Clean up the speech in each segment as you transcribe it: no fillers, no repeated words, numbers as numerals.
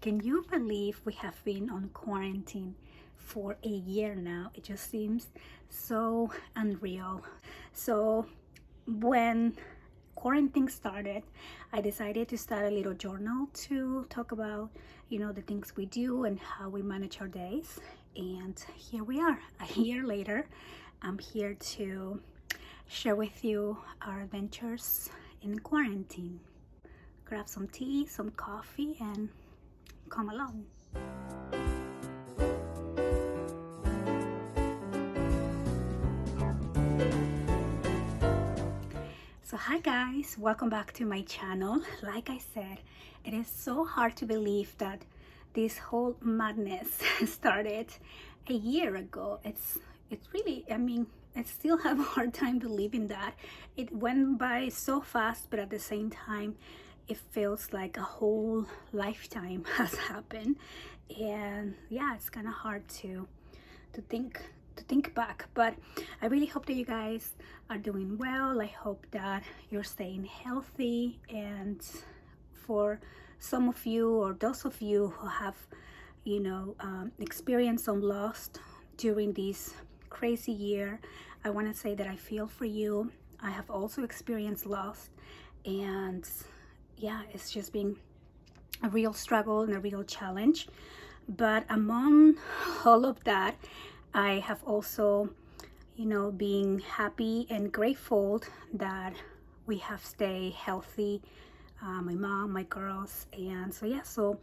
Can you believe we have been on quarantine for a year now? It just seems so unreal. So when quarantine started, I decided to start a little journal to talk about, the things we do and how we manage our days. And here we are, a year later. I'm here to share with you our adventures in quarantine. Grab some tea, some coffee, and come along. So hi guys, welcome back to my channel. Like I said, it is so hard to believe that this whole madness started a year ago. It's really, I still have a hard time believing that. It went by so fast, but at the same time it feels like a whole lifetime has happened. And yeah, it's kind of hard to think back, but I really hope that you guys are doing well. I hope that you're staying healthy, and for some of you, or those of you who have experienced some loss during this crazy year, I want to say that I feel for you. I have also experienced loss, and yeah, it's just been a real struggle and a real challenge. But among all of that, I have also, being happy and grateful that we have stayed healthy, my mom, my girls. And so yeah, so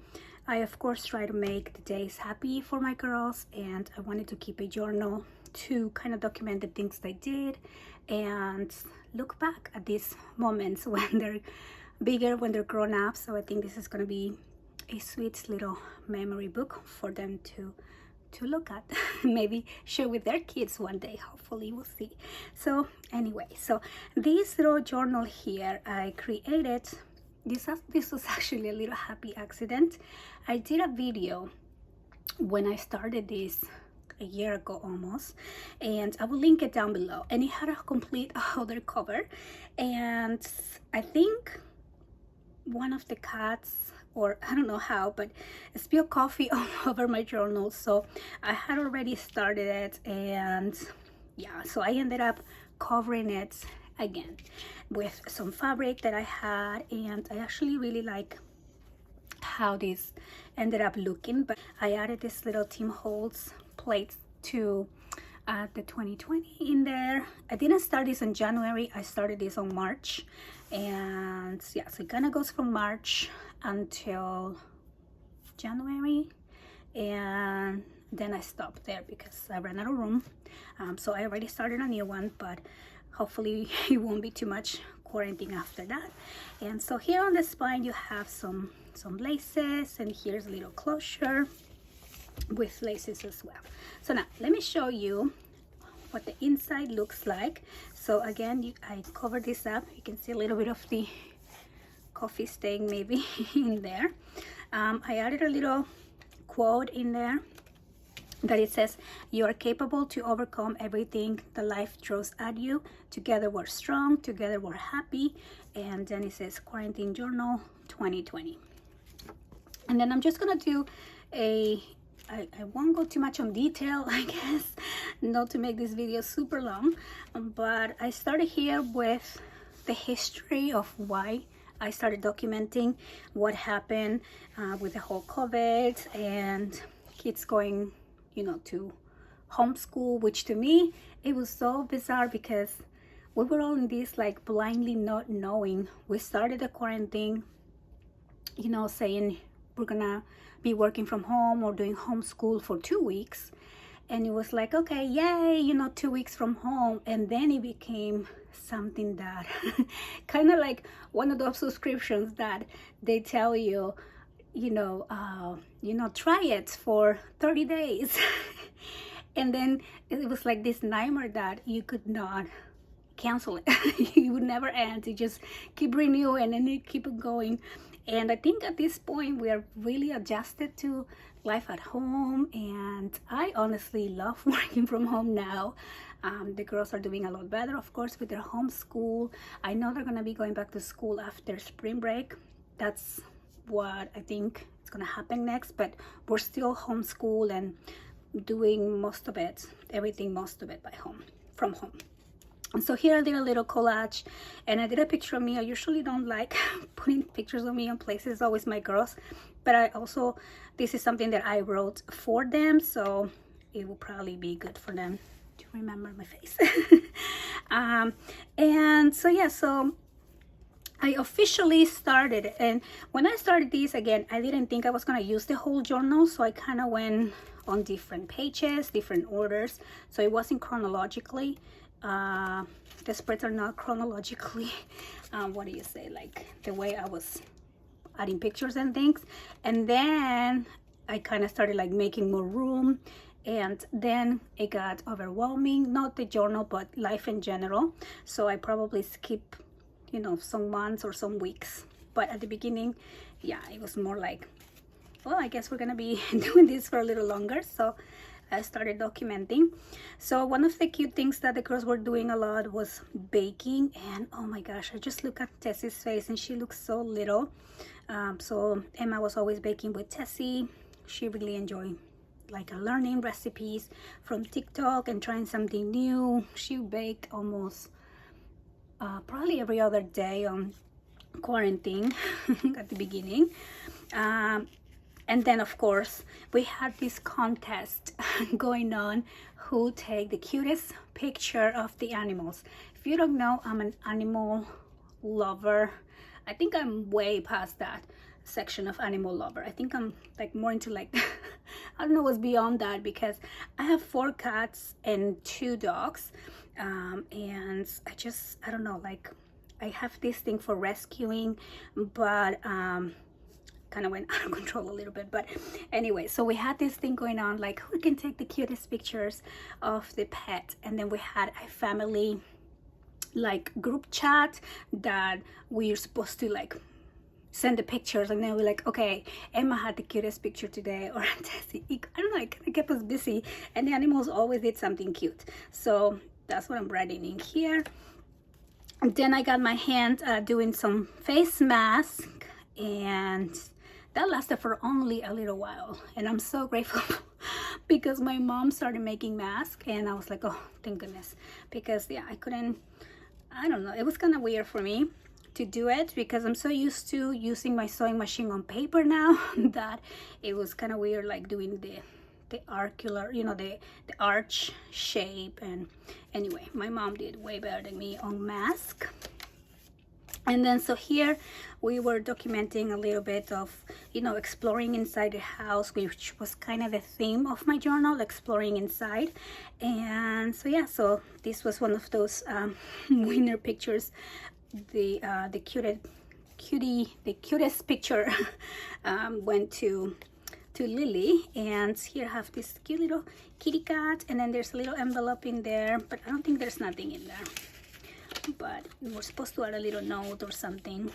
I of course try to make the days happy for my girls, and I wanted to keep a journal to kind of document the things they did and look back at these moments when they're bigger, when they're grown up. So I think this is going to be a sweet little memory book for them to look at, maybe share with their kids one day, hopefully. We'll see. So anyway, so this little journal here I created, this was actually a little happy accident. I did a video when I started this a year ago almost, and I will link it down below, and it had a complete other cover, and I think one of the cats, or I don't know how, but it spilled coffee all over my journal. So I had already started it, and yeah, so I ended up covering it again with some fabric that I had, and I actually really like how this ended up looking. But I added this little Tim Holtz plate to the 2020 in there. I didn't start this in January, I started this on March. And yeah, so it kind of goes from March until January, and then I stopped there because I ran out of room. So I already started a new one, but hopefully it won't be too much quarantine after that. And so here on the spine you have some laces, and here's a little closure with laces as well. So now let me show you what the inside looks like. So again, I covered this up. You can see a little bit of the coffee stain maybe in there. I added a little quote in there that it says, "You are capable to overcome everything the life throws at you. Together we're strong, together we're happy." And then it says Quarantine Journal 2020. And then I'm just gonna do I won't go too much on detail, I guess, not to make this video super long, but I started here with the history of why I started documenting what happened with the whole COVID and kids going, to homeschool, which to me, it was so bizarre because we were all in this like blindly not knowing. We started the quarantine, saying we're gonna be working from home or doing homeschool for 2 weeks, and it was like, okay, yay, 2 weeks from home. And then it became something that kind of like one of those subscriptions that they tell you, try it for 30 days. And then it was like this nightmare that you could not cancel it. It would never end. You just keep renewing and you keep it going. And I think at this point we are really adjusted to life at home, and I honestly love working from home now. The girls are doing a lot better, of course, with their homeschool. I know they're gonna be going back to school after spring break. That's what I think what's gonna happen next, but we're still homeschool and doing most of it, most of it from home. And so here I did a little collage, and I did a picture of me. I usually don't like putting pictures of me on places, always my girls, but I also, this is something that I wrote for them, so it will probably be good for them to remember my face. And so yeah, so I officially started, and when I started this, again, I didn't think I was going to use the whole journal, so I kind of went on different pages, different orders, so it wasn't chronologically. The spreads are not chronologically, what do you say, like the way I was adding pictures and things. And then I kind of started like making more room, and then it got overwhelming, not the journal but life in general, so I probably skip, you know, some months or some weeks. But at the beginning, yeah, it was more like, well, I guess we're gonna be doing this for a little longer, so I started documenting. So one of the cute things that the girls were doing a lot was baking, and oh my gosh, I just look at Tessie's face and she looks so little. So Emma was always baking with Tessie. She really enjoyed like learning recipes from TikTok and trying something new. She baked almost probably every other day on quarantine at the beginning. And then of course we had this contest going on, who take the cutest picture of the animals. If you don't know, I'm an animal lover. I think I'm way past that section of animal lover. I think I'm like more into like I don't know what's beyond that, because I have 4 cats and 2 dogs, and I don't know, like I have this thing for rescuing, but kind of went out of control a little bit. But anyway, so we had this thing going on, like who can take the cutest pictures of the pet. And then we had a family like group chat that we're supposed to like send the pictures, and then we're like, okay, Emma had the cutest picture today, or Tessie. I don't know, it kind of kept us busy, and the animals always did something cute. So that's what I'm writing in here. And then I got my hand doing some face mask, and that lasted for only a little while, and I'm so grateful because my mom started making masks, and I was like, oh, thank goodness, because yeah, I don't know, it was kind of weird for me to do it because I'm so used to using my sewing machine on paper now that it was kind of weird, like doing the arcular, you know, the arch shape. And anyway, my mom did way better than me on mask. And then so here we were documenting a little bit of, you know, exploring inside the house, which was kind of the theme of my journal, exploring inside. And so yeah, so this was one of those winner pictures. The cutest picture went to Lily. And here I have this cute little kitty cat, and then there's a little envelope in there, but I don't think there's nothing in there. But we're supposed to add a little note or something.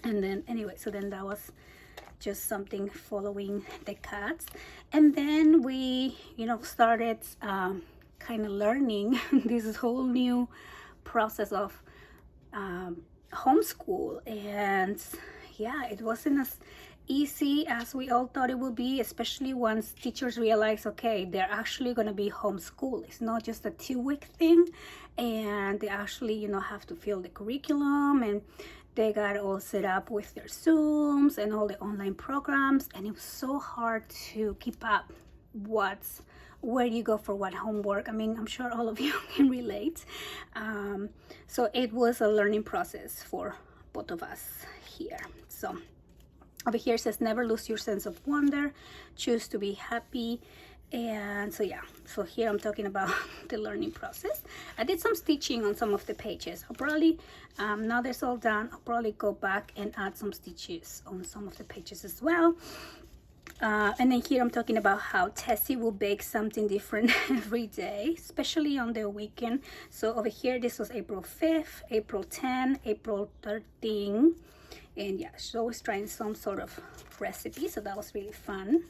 And then anyway, so then that was just something following the cats. And then we, you know, started kind of learning this whole new process of homeschool. And yeah, it wasn't as easy as we all thought it would be, especially once teachers realize, okay, they're actually going to be homeschool. It's not just a 2-week thing, and they actually, you know, have to fill the curriculum, and they got all set up with their Zooms and all the online programs, and it was so hard to keep up where you go for what homework. I mean, I'm sure all of you can relate. So it was a learning process for both of us here. So over here it says, never lose your sense of wonder, choose to be happy. And so yeah, so here I'm talking about the learning process. I did some stitching on some of the pages. I'll probably, now that's all done, I'll probably go back and add some stitches on some of the pages as well. And then here I'm talking about how Tessie will bake something different every day, especially on the weekend. So over here, this was April 5th, April 10, April 13. And yeah, she's always trying some sort of recipe, so that was really fun.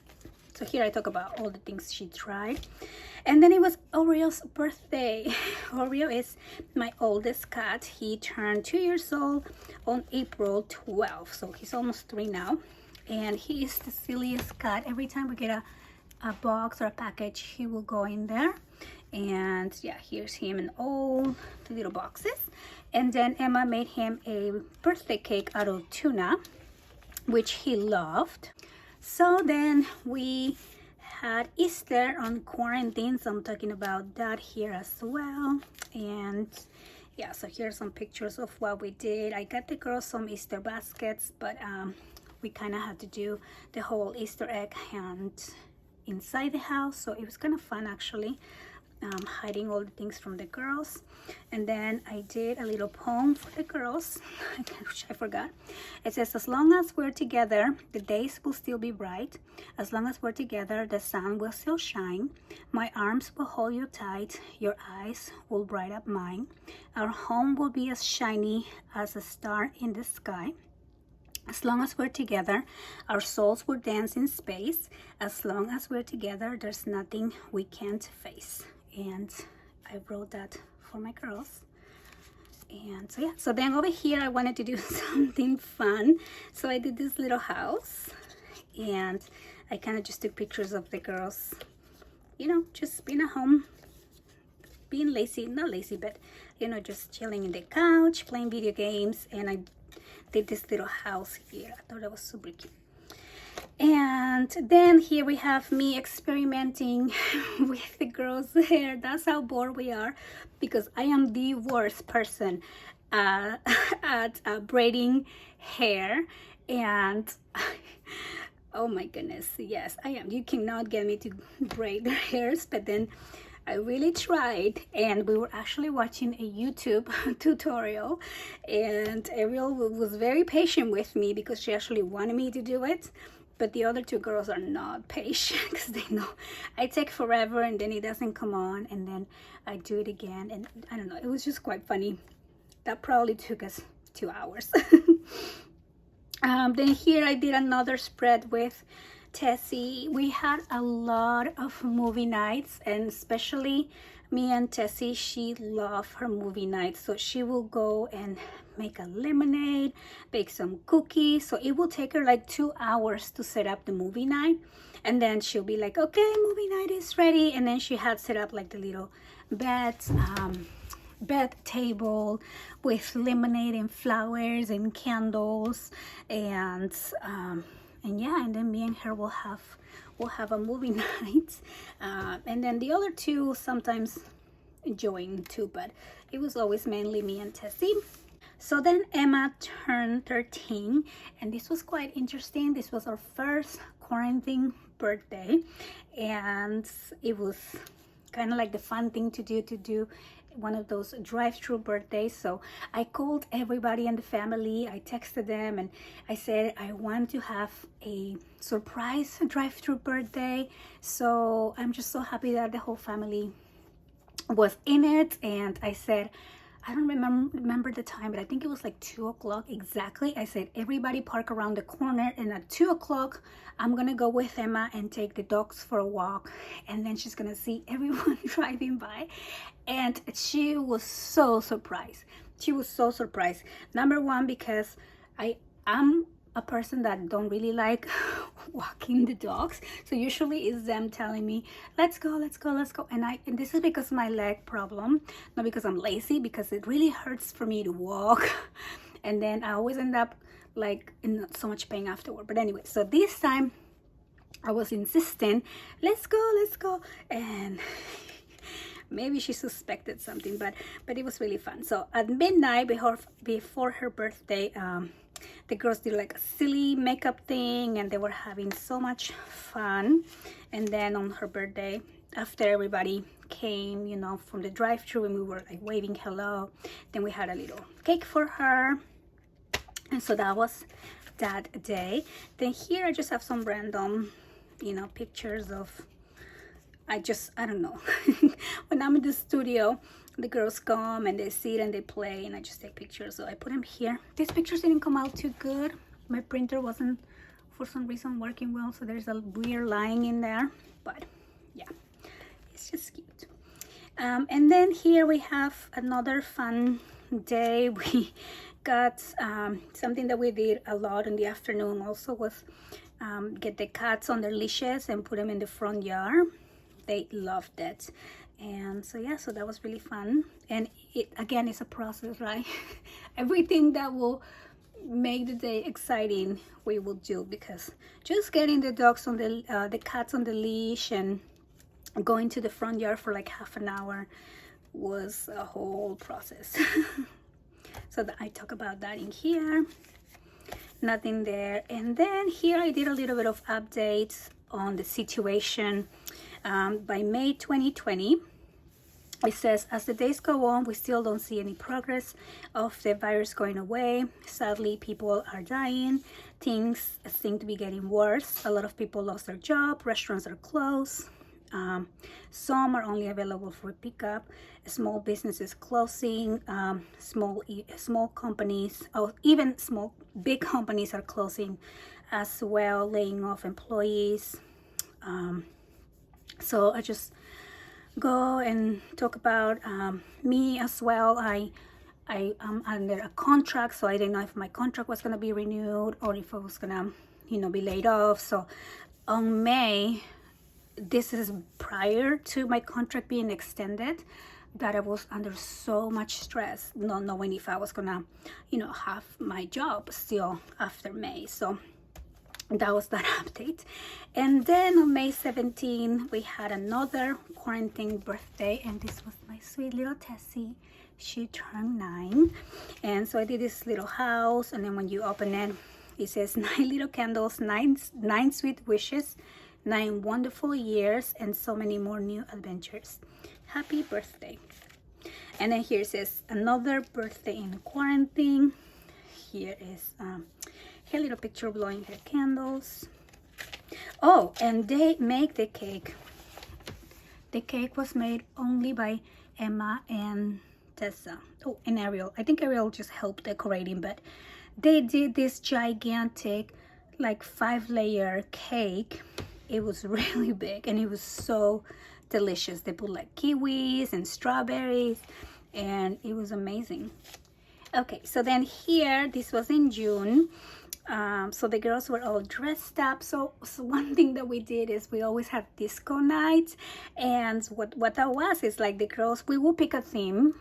So here I talk about all the things she tried. And then it was Orioles' birthday. Oreo is my oldest cat. He turned 2 years old on April 12th, so he's almost 3 now. and he is the silliest cat. Every time we get a box or a package, he will go in there. And yeah, here's him in all the little boxes. And then Emma made him a birthday cake out of tuna, which he loved. So then we had Easter on quarantine, so I'm talking about that here as well. And yeah, so here's some pictures of what we did. I got the girls some Easter baskets, but we kind of had to do the whole Easter egg hunt inside the house, so it was kind of fun actually, hiding all the things from the girls. And then I did a little poem for the girls, which I forgot. It says, as long as we're together, the days will still be bright. As long as we're together, the sun will still shine. My arms will hold you tight. Your eyes will bright up mine. Our home will be as shiny as a star in the sky. As long as we're together, our souls will dance in space. As long as we're together, there's nothing we can't face. And I wrote that for my girls. And so yeah, so then over here I wanted to do something fun, so I did this little house, and I kind of just took pictures of the girls, you know, just being at home, being lazy, not lazy, but you know, just chilling in the couch, playing video games. And I did this little house here. I thought it was super cute. And then here we have me experimenting with the girls' hair. That's how bored we are, because I am the worst person at braiding hair. And oh my goodness, yes, I am. You cannot get me to braid their hairs, but then I really tried, and we were actually watching a YouTube tutorial, and Ariel was very patient with me because she actually wanted me to do it. But the other two girls are not patient because they know I take forever, and then it doesn't come on, and then I do it again, and I don't know, it was just quite funny. That probably took us 2 hours. Then here I did another spread with Tessie. We had a lot of movie nights, and especially me and Tessie, she loved her movie nights. So she will go and make a lemonade, bake some cookies. So it will take her like 2 hours to set up the movie night. And then she'll be like, okay, movie night is ready. And then she had set up like the little bed table with lemonade and flowers and candles, and yeah, and then me and her will have a movie night, and then the other two sometimes join too, but it was always mainly me and Tessie. So then Emma turned 13, and this was quite interesting. This was our first quarantine birthday, and it was kind of like the fun thing to do one of those drive-through birthdays. So I called everybody in the family. I texted them and I said I want to have a surprise drive-through birthday. So I'm just so happy that the whole family was in it. And I said, I don't remember the time, but I think it was like 2 o'clock exactly. I said, everybody park around the corner, and at 2 o'clock, I'm gonna go with Emma and take the dogs for a walk, and then she's gonna see everyone driving by. And she was so surprised. She was so surprised. Number one, because I'm a person that don't really like walking the dogs, so usually it's them telling me, let's go, and this is because of my leg problem, not because I'm lazy, because it really hurts for me to walk and then I always end up like in so much pain afterward. But anyway, so this time I was insisting, let's go, and maybe she suspected something, but it was really fun. So at midnight, before her birthday, the girls did like a silly makeup thing, and they were having so much fun. And then on her birthday, after everybody came, you know, from the drive-thru, and we were like waving hello, then we had a little cake for her. And so that was that day. Then here I just have some random, you know, pictures of, I don't know. When I'm in the studio, the girls come and they sit and they play, and I just take pictures, so I put them here. These pictures didn't come out too good. My printer wasn't, for some reason, working well, so there's a weird line in there, but yeah, it's just cute. And then here we have another fun day. We got something that we did a lot in the afternoon also was get the cats on their leashes and put them in the front yard. They loved it. And so yeah, so that was really fun. And it again is a process, right? Everything that will make the day exciting we will do, because just getting the dogs on the cats on the leash and going to the front yard for like half an hour was a whole process. So I talk about that in here. Nothing there. And then here I did a little bit of updates on the situation. By May 2020, it says, as the days go on, we still don't see any progress of the virus going away. Sadly, people are dying. Things seem to be getting worse. A lot of people lost their job. Restaurants are closed. Some are only available for pickup. Small businesses closing. Small companies, or even big companies are closing as well, laying off employees. So I just go and talk about me as well. I am under a contract, so I didn't know if my contract was going to be renewed or if I was going to, be laid off. So on May, this is prior to my contract being extended, that I was under so much stress, not knowing if I was going to, have my job still after May. So that was that update. And then on May 17, we had another quarantine birthday, and this was my sweet little Tessie. She turned 9, and so I did this little house, and then when you open it, it says 9 little candles, nine sweet wishes, 9 wonderful years, and so many more new adventures. Happy birthday. And then here it says another birthday in quarantine. Here is her little picture blowing her candles. Oh, and they make the cake. The cake was made only by Emma and Tessa. Oh, and Ariel. I think Ariel just helped decorating, but they did this gigantic, like 5-layer cake. It was really big, and it was so delicious. They put like kiwis and strawberries, and it was amazing. Okay, so then here, this was in June. So the girls were all dressed up. So one thing that we did is we always had disco nights, and what that was is like the girls, we will pick a theme,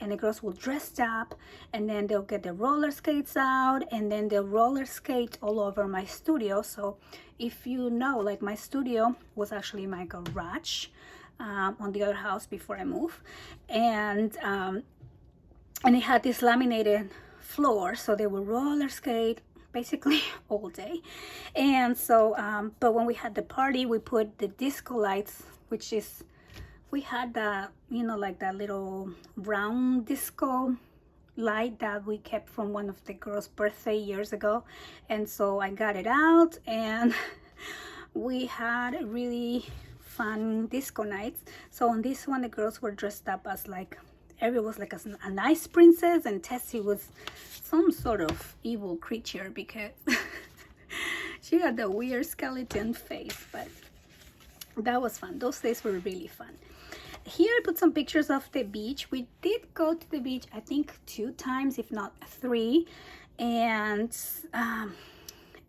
and the girls will dress up, and then they'll get the roller skates out, and then they'll roller skate all over my studio. So if you know, like my studio was actually my garage on the other house before I moved, and it had this laminated floor, so they would roller skate basically all day. And so but when we had the party, we put the disco lights, which is, we had the, like that little round disco light that we kept from one of the girls' birthday years ago. And so I got it out, and we had really fun disco nights. So on this one, the girls were dressed up as like, Ariel was like a nice princess, and Tessie was some sort of evil creature because she had the weird skeleton face. But that was fun. Those days were really fun. Here I put some pictures of the beach. We did go to the beach, I think 2 times, if not 3, and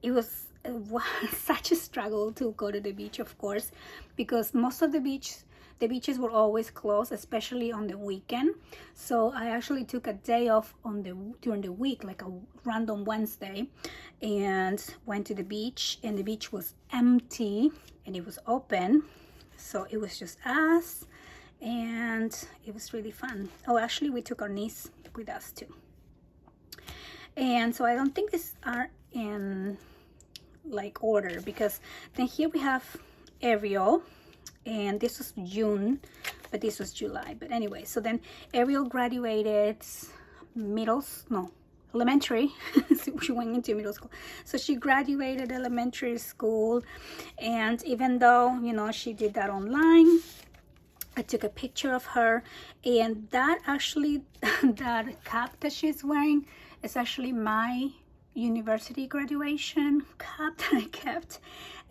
it was such a struggle to go to the beach, of course, because most of the beaches were always closed, especially on the weekend. So I actually took a day off during the week, like a random Wednesday, and went to the beach, and the beach was empty and it was open. So it was just us, and it was really fun. Oh, actually we took our niece with us too. And so I don't think these are in like order, because then here we have Ariel, and this was June, but this was July. But anyway, so then Ariel graduated elementary. She went into middle school, so she graduated elementary school. And even though, she did that online, I took a picture of her, and that actually that cap that she's wearing is actually my university graduation cap that I kept.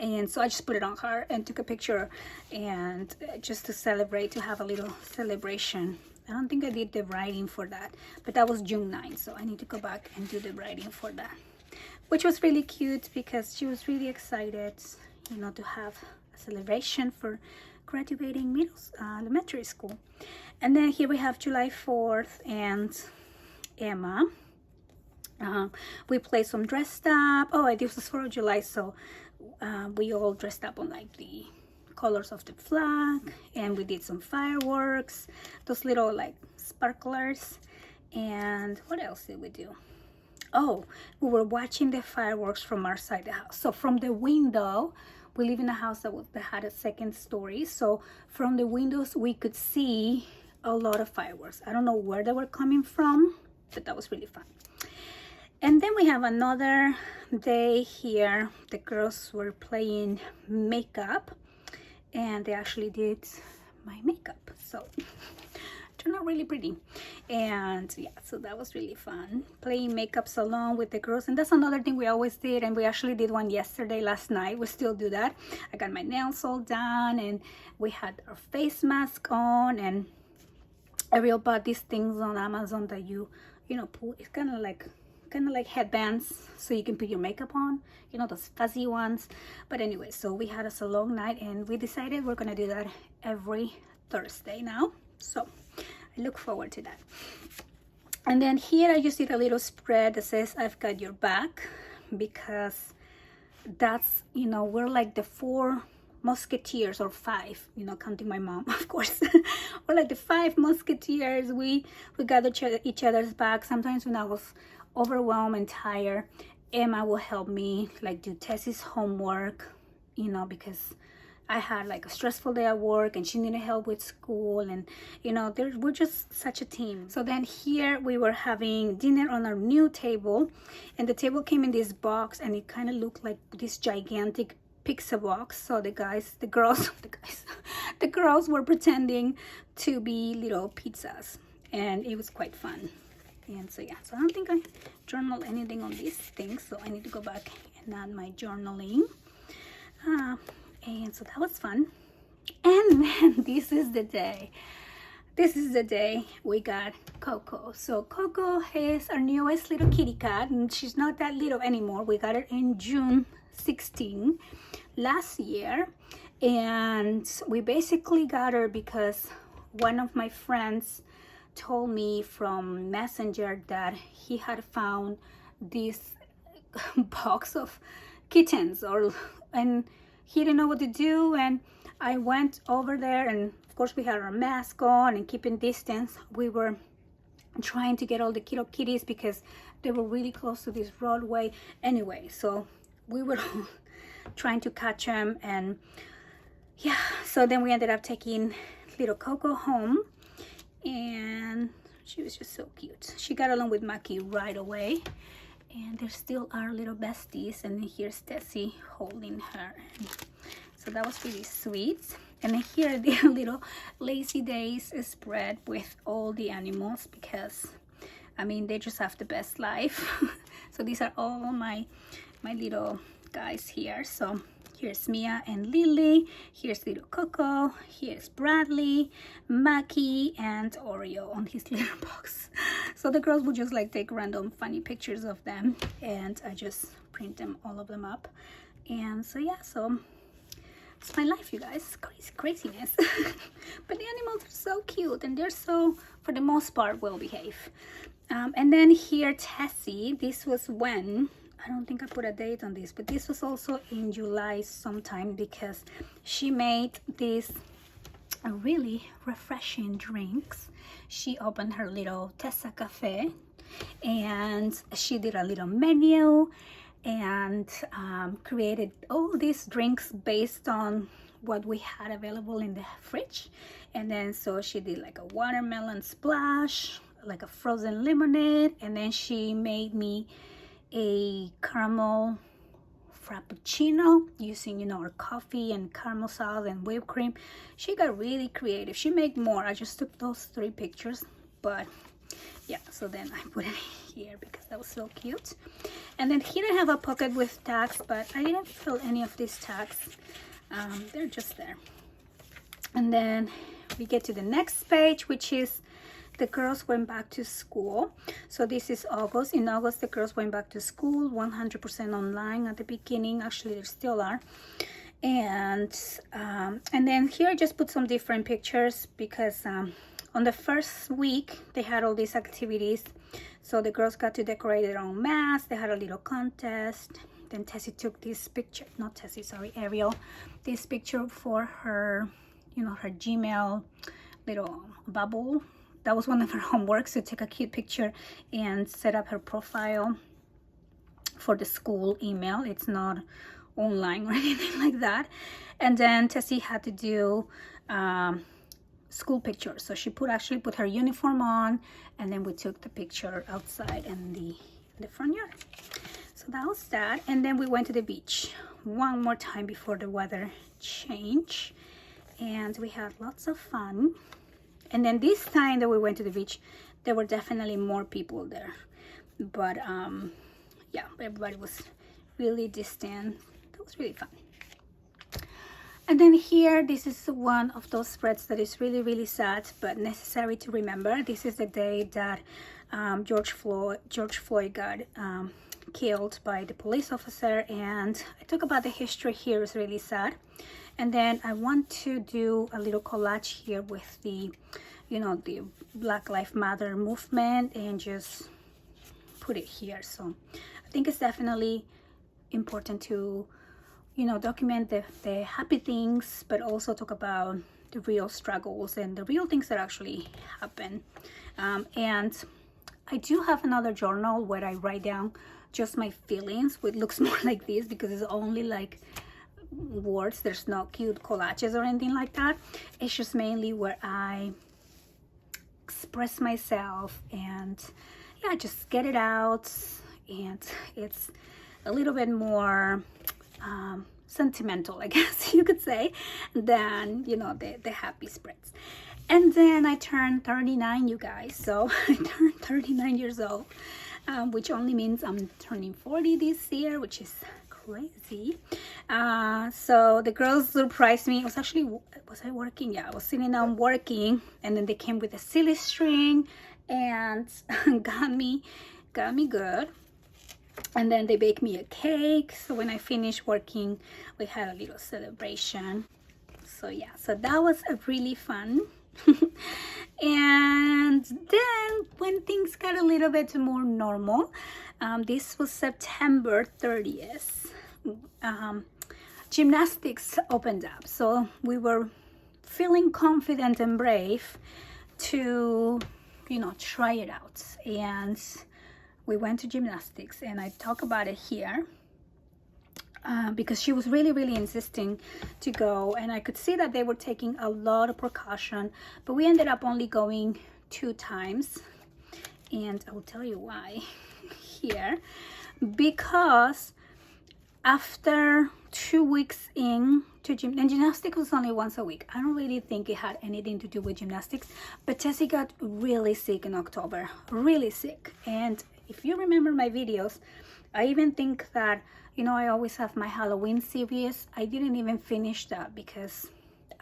And so I just put it on her and took a picture, and just to celebrate, to have a little celebration I don't think I did the writing for that, but that was June 9th, so I need to go back and do the writing for that, which was really cute because she was really excited, you know, to have a celebration for graduating elementary school. And then here we have July 4th and Emma. We played some dressed up. Oh, this was 4th of July, so we all dressed up on like the colors of the flag, and we did some fireworks, those little like sparklers. And what else did we do? Oh, we were watching the fireworks from our side of the house. So from the window, we live in a house that had a second story, so from the windows we could see a lot of fireworks. I don't know where they were coming from, but that was really fun. And then we have another day here. The girls were playing makeup, and they actually did my makeup, so turned out really pretty. And yeah, so that was really fun, playing makeup salon with the girls. And that's another thing we always did, and we actually did one last night. We still do that. I got my nails all done, and we had our face mask on, and Ariel bought these things on Amazon that you know, pull. It's kind of like headbands, so you can put your makeup on, you know, those fuzzy ones. But anyway, so we had a salon night, and we decided we're gonna do that every Thursday now, so I look forward to that. And then here I just did a little spread that says I've got your back, because that's, you know, we're like the 4 musketeers, or 5, you know, counting my mom, of course. We're like the 5 musketeers. We got each other's back. Sometimes when I was overwhelmed and tired, Emma will help me like do Tessie's homework, you know, because I had like a stressful day at work and she needed help with school, and you know, we're just such a team. So then here we were having dinner on our new table, and the table came in this box, and it kind of looked like this gigantic pizza box. So the girls were pretending to be little pizzas, and it was quite fun. And so yeah, so I don't think I journaled anything on these things, so I need to go back and add my journaling. And so that was fun. And then this is the day we got Coco. So Coco is our newest little kitty cat, and she's not that little anymore. We got her in June 16 last year, and we basically got her because one of my friends told me from Messenger that he had found this box of kittens, and he didn't know what to do. And I went over there, and of course we had our mask on and keeping distance. We were trying to get all the little kitties because they were really close to this roadway. Anyway, so we were trying to catch them, and yeah, so then we ended up taking little Coco home, and she was just so cute. She got along with Maki right away, and they're still our little besties. And then here's Tessie holding her, so that was really sweet. And then here are the little lazy days spread with all the animals, because I mean, they just have the best life. So these are all my little guys here. So here's Mia and Lily, here's little Coco, here's Bradley, Maki, and Oreo on his little box. So the girls would just like take random funny pictures of them, and I just print them, all of them up. And so yeah, so it's my life, you guys. Craziness. But the animals are so cute, and they're so, for the most part, well behaved. And then here, Tessie, this was when, I don't think I put a date on this, but this was also in July sometime, because she made these really refreshing drinks. She opened her little Tessa Cafe, and she did a little menu, and created all these drinks based on what we had available in the fridge. And then so she did like a watermelon splash, like a frozen lemonade, and then she made me a caramel frappuccino using, you know, our coffee and caramel sauce and whipped cream. She got really creative. She made more. I just took those 3 pictures, but yeah, so then I put it here because that was so cute. And then here I have a pocket with tags, but I didn't fill any of these tags. They're just there. And then we get to the next page, which is the girls went back to school. So this is August. In August, the girls went back to school, 100% online at the beginning. Actually, they still are. And then here I just put some different pictures because on the first week they had all these activities. So the girls got to decorate their own masks. They had a little contest. Then Tessie took this picture, not Tessie, sorry, Ariel, this picture for her, you know, her Gmail little bubble. That was one of her homeworks, to take a cute picture and set up her profile for the school email. It's not online or anything like that. And then Tessie had to do school pictures. So she actually put her uniform on, and then we took the picture outside in the front yard. So that was that. And then we went to the beach one more time before the weather changed, and we had lots of fun. And then this time that we went to the beach, there were definitely more people there, but yeah, everybody was really distant. That was really fun. And then here, this is one of those spreads that is really, really sad, but necessary to remember. This is the day that George Floyd got killed by the police officer, and I talk about the history here. It's really sad. And then I want to do a little collage here with the, you know, the Black Lives Matter movement, and just put it here. So I think it's definitely important to, you know, document the happy things, but also talk about the real struggles and the real things that actually happen. And I do have another journal where I write down just my feelings, which looks more like this because it's only like words. There's no cute collages or anything like that. It's just mainly where I express myself and yeah, just get it out. And it's a little bit more sentimental, I guess you could say, than, you know, the happy spreads. And then I turned 39, you guys. So I turned 39 years old, which only means I'm turning 40 this year, which is crazy. So the girls surprised me. It was actually, was I working? Yeah, I was sitting down working, and then they came with a silly string and got me good. And then they baked me a cake. So when I finished working, we had a little celebration. So yeah, so that was a really fun. And then when things got a little bit more normal, this was September 30th, gymnastics opened up. So we were feeling confident and brave to, you know, try it out. And we went to gymnastics, and I talk about it here because she was really, really insisting to go, and I could see that they were taking a lot of precaution, but we ended up only going 2 times, and I will tell you why here. Because after 2 weeks in to and gymnastics was only once a week. I don't really think it had anything to do with gymnastics, but Tessie got really sick in October, really sick. And if you remember my videos, I even think that, you know, I always have my Halloween series. I didn't even finish that because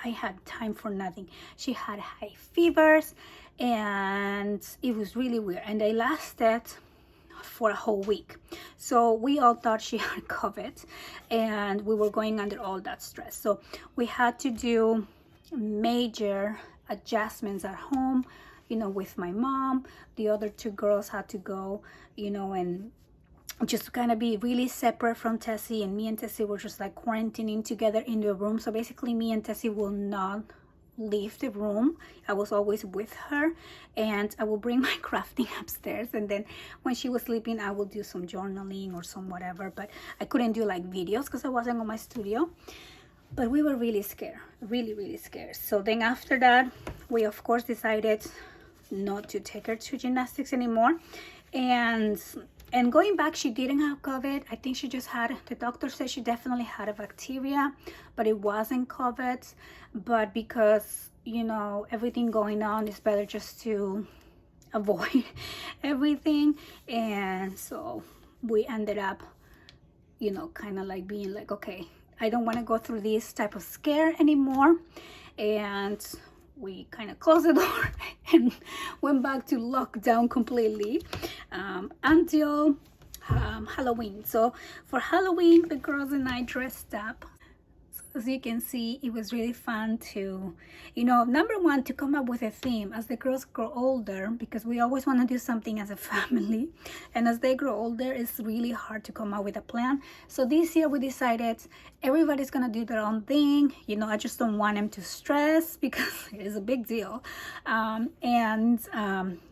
I had time for nothing. She had high fevers, and it was really weird, and they lasted for a whole week. So we all thought she had COVID, and we were going under all that stress. So we had to do major adjustments at home, you know, with my mom. The other 2 girls had to go, you know, and just kind of be really separate from Tessie, and me and Tessie were just like quarantining together in the room. So basically me and Tessie will not leave the room. I was always with her, and I will bring my crafting upstairs, and then when she was sleeping I will do some journaling or some whatever, but I couldn't do like videos because I wasn't on my studio. But we were really scared, really, really scared. So then after that, we of course decided not to take her to gymnastics anymore. And going back, she didn't have COVID. I think she just had, the doctor said she definitely had a bacteria, but it wasn't COVID. But because, you know, everything going on, it's better just to avoid everything. And so we ended up, you know, kind of like being like, okay, I don't want to go through this type of scare anymore. And we kind of closed the door and went back to lockdown completely until Halloween. So for Halloween, the girls and I dressed up. As you can see, it was really fun to, number one, to come up with a theme as the girls grow older, because we always want to do something as a family, and as they grow older, it's really hard to come up with a plan. So this year we decided everybody's gonna do their own thing. I just don't want them to stress because it is a big deal, and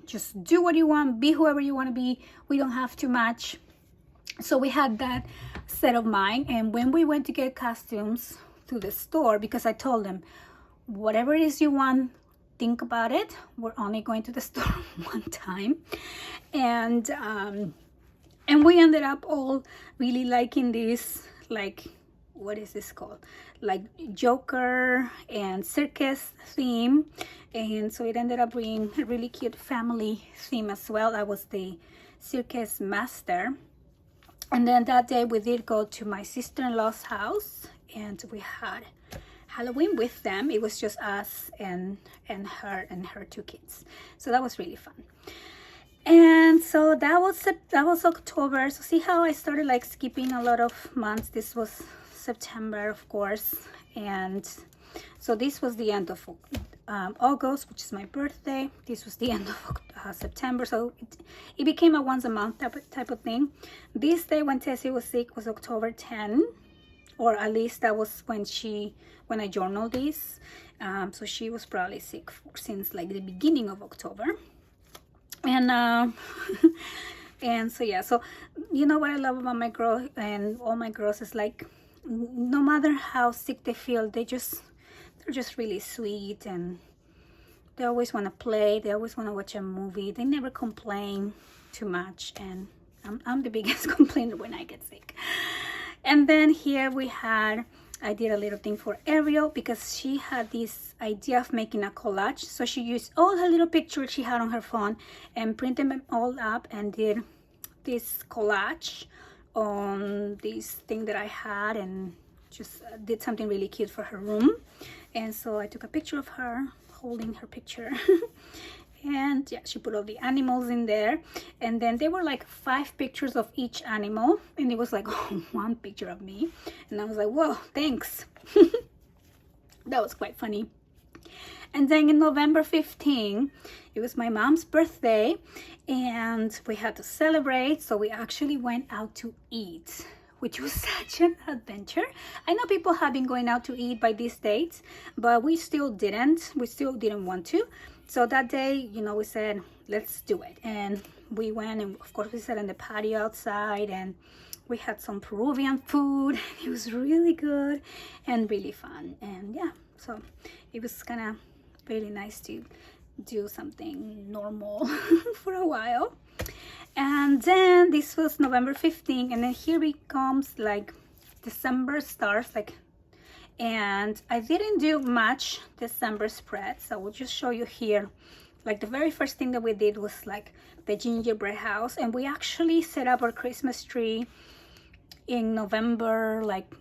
just do what you want, be whoever you want to be. We don't have too much. So we had that set of mind, and when we went to get costumes to the store, because I told them, whatever it is you want, think about it. We're only going to the store one time, and we ended up all really liking this, like, what is this called, like Joker and circus theme, and so it ended up being a really cute family theme as well. I was the circus master. And then that day we did go to my sister-in-law's house, and we had Halloween with them. It was just us and her two kids. So that was really fun. And so that was October. So see how I started like skipping a lot of months. This was September, of course. And so this was the end of August, which is my birthday. This was the end of September, so it became a once a month type of thing. This day when Tessie was sick was October 10, or at least that was when I journaled this. So she was probably sick since like the beginning of October, and and so yeah. So what I love about my girl and all my girls is like, no matter how sick they feel, they're just really sweet, and they always want to play. They always want to watch a movie. They never complain too much, and I'm the biggest complainer when I get sick. And then here I did a little thing for Ariel, because she had this idea of making a collage. So she used all her little pictures she had on her phone and printed them all up and did this collage on this thing that I had, and just did something really cute for her room. And so I took a picture of her holding her picture and yeah, she put all the animals in there, and then there were like 5 pictures of each animal, and it was like one picture of me, and I was like, whoa, thanks. That was quite funny. And then in November 15, it was my mom's birthday, and we had to celebrate, so we actually went out to eat, which was such an adventure. I know people have been going out to eat by these dates, but we still didn't want to. So that day, we said, let's do it. And we went, and of course we sat in the patio outside, and we had some Peruvian food. It was really good and really fun. And yeah, so it was kind of really nice to do something normal for a while. And then this was November 15, and then here it comes, like December starts, and I didn't do much December spreads. I will just show you here. Like the very first thing that we did was like the gingerbread house, and we actually set up our Christmas tree in November. Like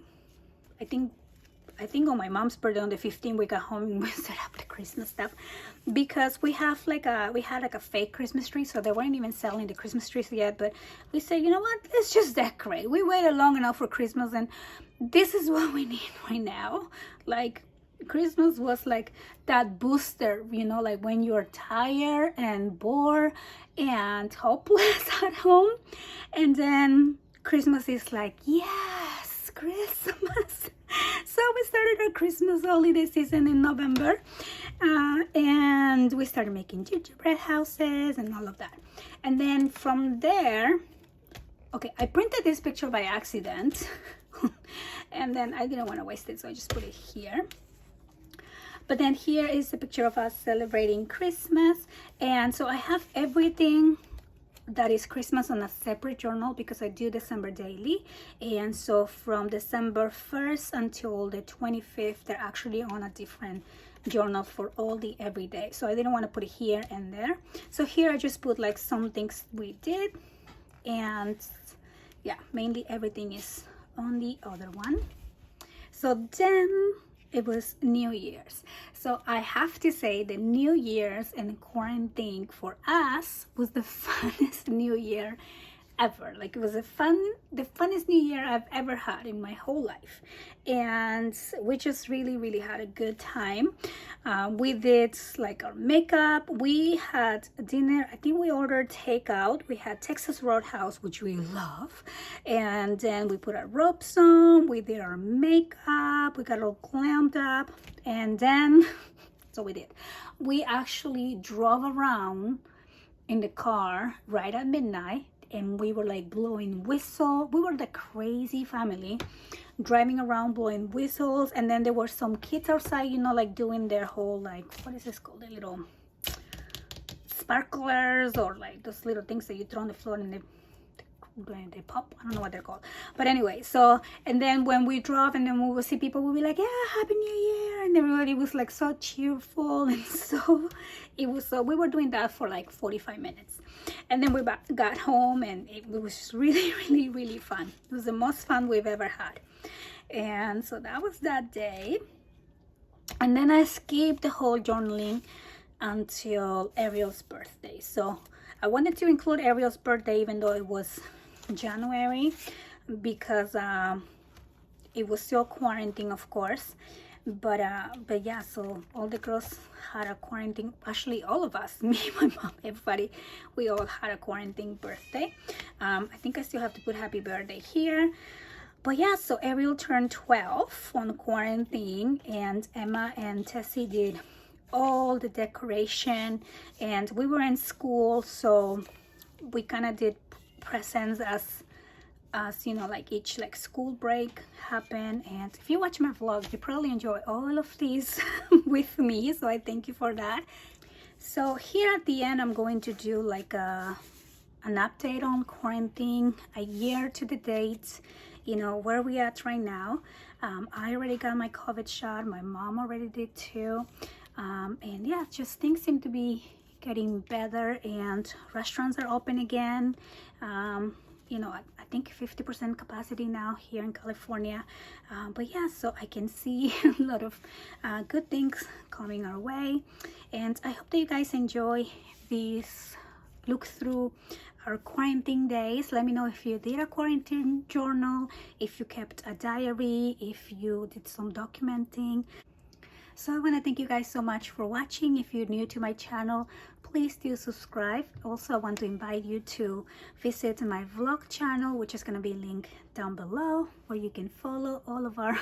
I think on my mom's birthday on the 15th, we got home and we set up the Christmas stuff, because we had like a fake Christmas tree, so they weren't even selling the Christmas trees yet. But we said, you know what, let's just decorate. We waited long enough for Christmas, and this is what we need right now. Like Christmas was like that booster, like when you're tired and bored and hopeless at home, and then Christmas is like, yes, Christmas. So we started our Christmas holiday season in November, and we started making gingerbread houses and all of that. And then from there, okay, I printed this picture by accident and then I didn't want to waste it, so I just put it here. But then here is a picture of us celebrating Christmas, and so I have everything that is Christmas on a separate journal, because I do December daily. And so from December 1st until the 25th, they're actually on a different journal for all the everyday. So I didn't want to put it here and there. So here I just put like some things we did, and yeah, mainly everything is on the other one. So then it was New Year's. So I have to say the New Year's and quarantine for us was the funnest New Year ever. Like, it was the funnest New Year I've ever had in my whole life, and we just really had a good time. We did like our makeup, we had dinner. I think we ordered takeout. We had Texas Roadhouse, which we love, and then we put our robes on, we did our makeup, we got all glammed up, and then so we actually drove around in the car right at midnight, and we were like blowing whistle. We were the crazy family driving around blowing whistles, and then there were some kids outside, you know, like doing their whole, like, what is this called, the little sparklers, or like those little things that you throw on the floor and they pop. I don't know what they're called, but anyway. So, and then when we drove, and then we would see people, we'd be like, yeah, Happy New Year, and everybody was like so cheerful, and so we were doing that for like 45 minutes, and then we got home, and it was just really fun. It was the most fun we've ever had. And so that was that day. And then I skipped the whole journaling until Ariel's birthday. So I wanted to include Ariel's birthday even though it was January, because it was still quarantine, of course, but yeah, so all the girls had a quarantine. Actually, all of us, me, my mom, everybody, we all had a quarantine birthday. I think I still have to put happy birthday here. But yeah, so Ariel turned 12 on quarantine, and Emma and Tessie did all the decoration, and we were in school, so we kind of did presents as you know, like each like school break happened. And if you watch my vlogs, you probably enjoy all of these with me, so I thank you for that. So here at the end, I'm going to do like an update on quarantine, a year to the date, you know, where we at right now. I already got my COVID shot, my mom already did too, and yeah, just things seem to be getting better, and restaurants are open again. You know, I think 50% capacity now here in California, but yeah, so I can see a lot of good things coming our way, and I hope that you guys enjoy this look through our quarantine days. Let me know if you did a quarantine journal, if you kept a diary, if you did some documenting. So I want to thank you guys so much for watching. If you're new to my channel, please do subscribe. Also, I want to invite you to visit my vlog channel, which is going to be linked down below, where you can follow all of our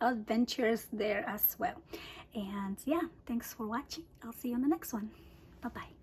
adventures there as well. And yeah, thanks for watching. I'll see you on the next one. Bye bye.